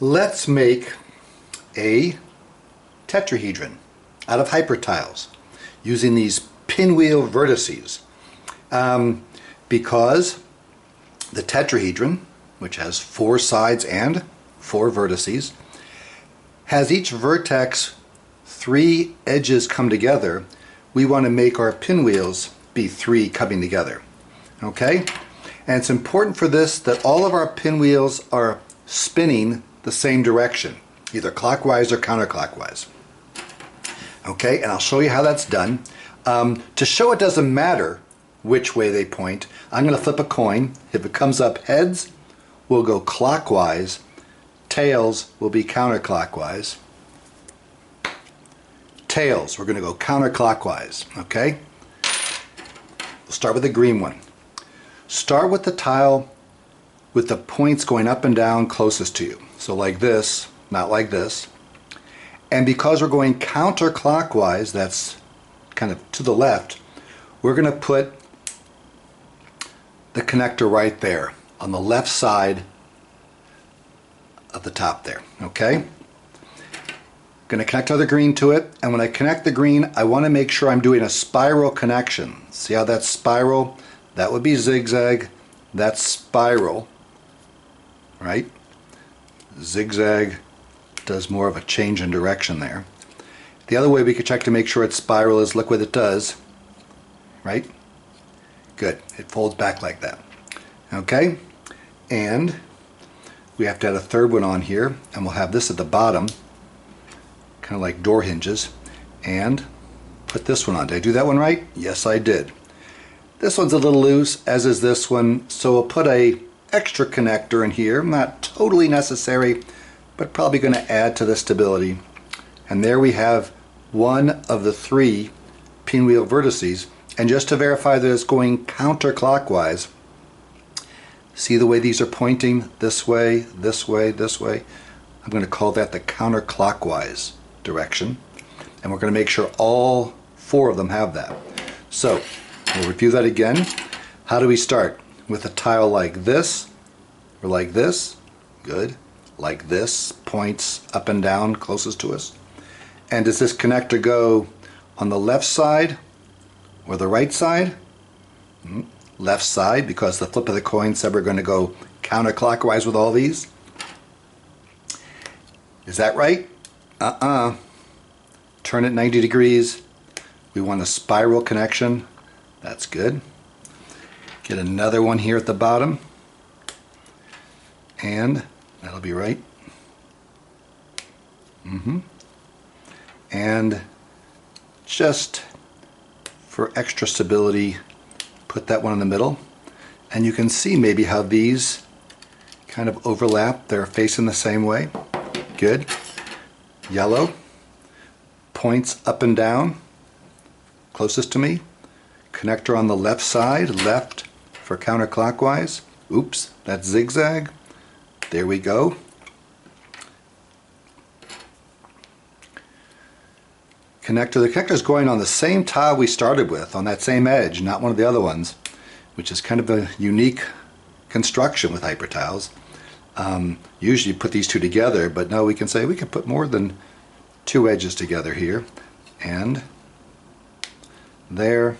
Let's make a tetrahedron out of hypertiles using these pinwheel vertices. Because the tetrahedron, which has 4 sides and 4 vertices, has each vertex 3 edges come together, we want to make our pinwheels be 3 coming together. Okay? And it's important for this that all of our pinwheels are spinning the same direction, either clockwise or counterclockwise. Okay, and I'll show you how that's done. To show it doesn't matter which way they point, I'm going to flip a coin. If it comes up heads, we'll go clockwise. Tails will be counterclockwise. Tails, we're going to go counterclockwise. Okay? We'll start with the green one. Start with the tile with the points going up and down closest to you. So like this, not like this. And because we're going counterclockwise, that's kind of to the left, we're going to put the connector right there on the left side of the top there. Okay? Going to connect other green to it, and when I connect the green, I want to make sure I'm doing a spiral connection. See how that's spiral? That would be zigzag. That's spiral, right? Zigzag does more of a change in direction there. The other way we could check to make sure it's spiral is look what it does, right? Good, it folds back like that. Okay, and we have to add a third one on here, and we'll have this at the bottom, kind of like door hinges, and put this one on. Did I do that one right? Yes, I did. This one's a little loose, as is this one, so we'll put a extra connector in here. Not totally necessary, but probably going to add to the stability. And there we have one of the 3 pinwheel vertices. And just to verify that it's going counterclockwise, see the way these are pointing this way, this way, this way? I'm going to call that the counterclockwise direction. And we're going to make sure all 4 of them have that. So we'll review that again. How do we start? With a tile like this, or like this. Good. Like this, points up and down closest to us. And does this connector go on the left side or the right side? Left side, because the flip of the coin said we're going to go counterclockwise with all these. Is that right? Turn it 90 degrees. We want a spiral connection. That's good. Get another one here at the bottom. And that'll be right. And just for extra stability, put that one in the middle. And you can see maybe how these kind of overlap. They're facing the same way. Good. Yellow. Points up and down, closest to me. Connector on the left side, left for counterclockwise. Oops, that's zigzag. There we go. Connector. The connector is going on the same tile we started with, on that same edge, not one of the other ones, which is kind of a unique construction with hypertiles. Usually you put these 2 together, but no, we can say we can put more than 2 edges together here, and there,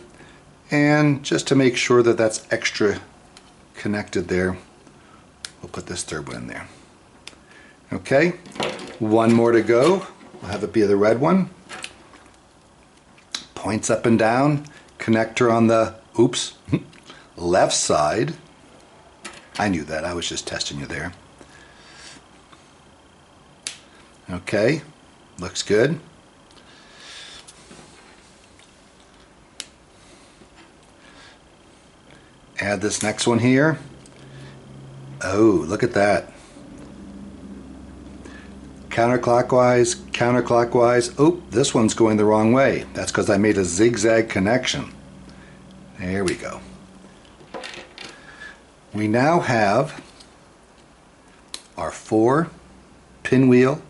and just to make sure that that's extra connected there, we'll put this third one in there. Okay, one more to go. We'll have it be the red one. Points up and down, connector on the, oops, left side. I knew that, I was just testing you there. Okay, looks good. Add this next one here. Oh, look at that. Counterclockwise, counterclockwise. Oh, this one's going the wrong way. That's because I made a zigzag connection. There we go. We now have our 4 pinwheel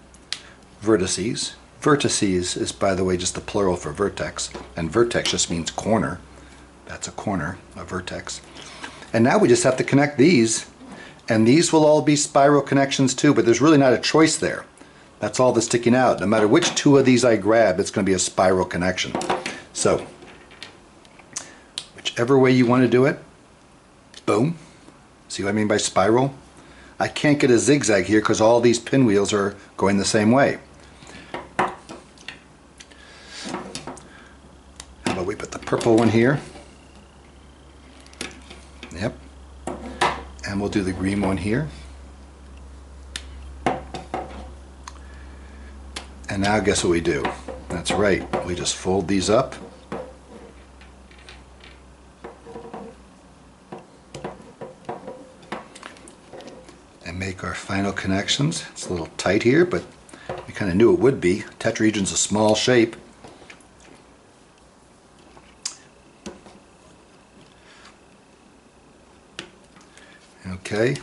vertices. Vertices is, by the way, just the plural for vertex, and vertex just means corner. That's a corner, a vertex. And now we just have to connect these And these will all be spiral connections too, but there's really not a choice there. That's all that's sticking out. No matter which two of these I grab, it's going to be a spiral connection. So, whichever way you want to do it, boom. See what I mean by spiral? I can't get a zigzag here because all these pinwheels are going the same way. How about we put the purple one here? Yep. And we'll do the green one here. And now guess what we do? That's right, we just fold these up. And make our final connections. It's a little tight here, but we kind of knew it would be. Tetrahedron's a small shape. Okay,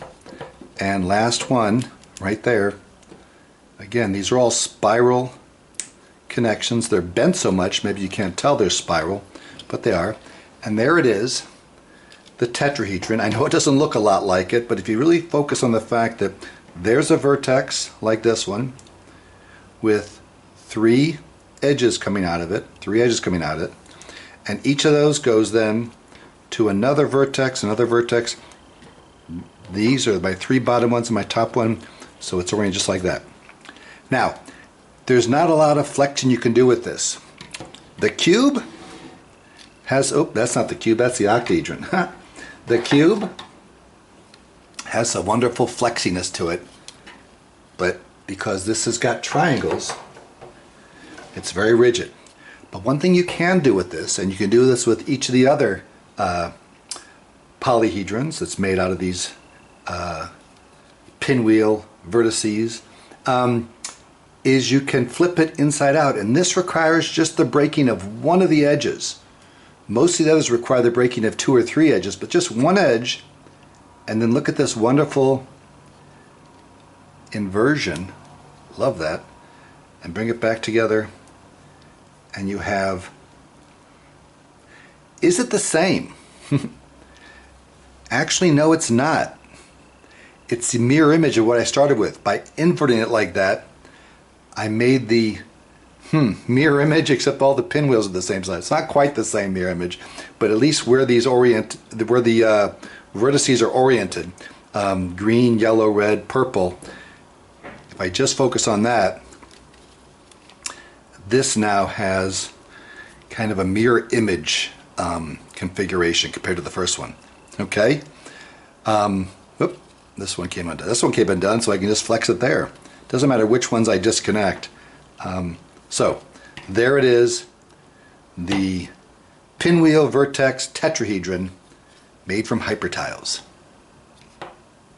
and last one right there. Again, these are all spiral connections. They're bent so much, maybe you can't tell they're spiral, but they are. And there it is, the tetrahedron. I know it doesn't look a lot like it, but if you really focus on the fact that there's a vertex like this one with three edges coming out of it, and each of those goes then to another vertex. These are my three bottom ones and my top one, so it's oriented just like that. Now, there's not a lot of flexion you can do with this. The cube has, oh, that's not the cube, that's the octahedron. The cube has a wonderful flexiness to it, but because this has got triangles, it's very rigid. But one thing you can do with this, and you can do this with each of the other polyhedrons that's made out of these pinwheel vertices, is you can flip it inside out, and this requires just the breaking of one of the edges. Most of the others require the breaking of two or three edges, but just one edge, and then look at this wonderful inversion, love that, and bring it back together, and you have, is it the same? Actually, no, it's not. It's the mirror image of what I started with. By inverting it like that, I made the mirror image, except all the pinwheels are the same size. It's not quite the same mirror image, but at least where these vertices are oriented, green, yellow, red, purple, if I just focus on that, this now has kind of a mirror image configuration compared to the first one. Okay? This one came undone. This one came undone, so I can just flex it there. Doesn't matter which ones I disconnect. So there it is, the pinwheel vertex tetrahedron made from hypertiles.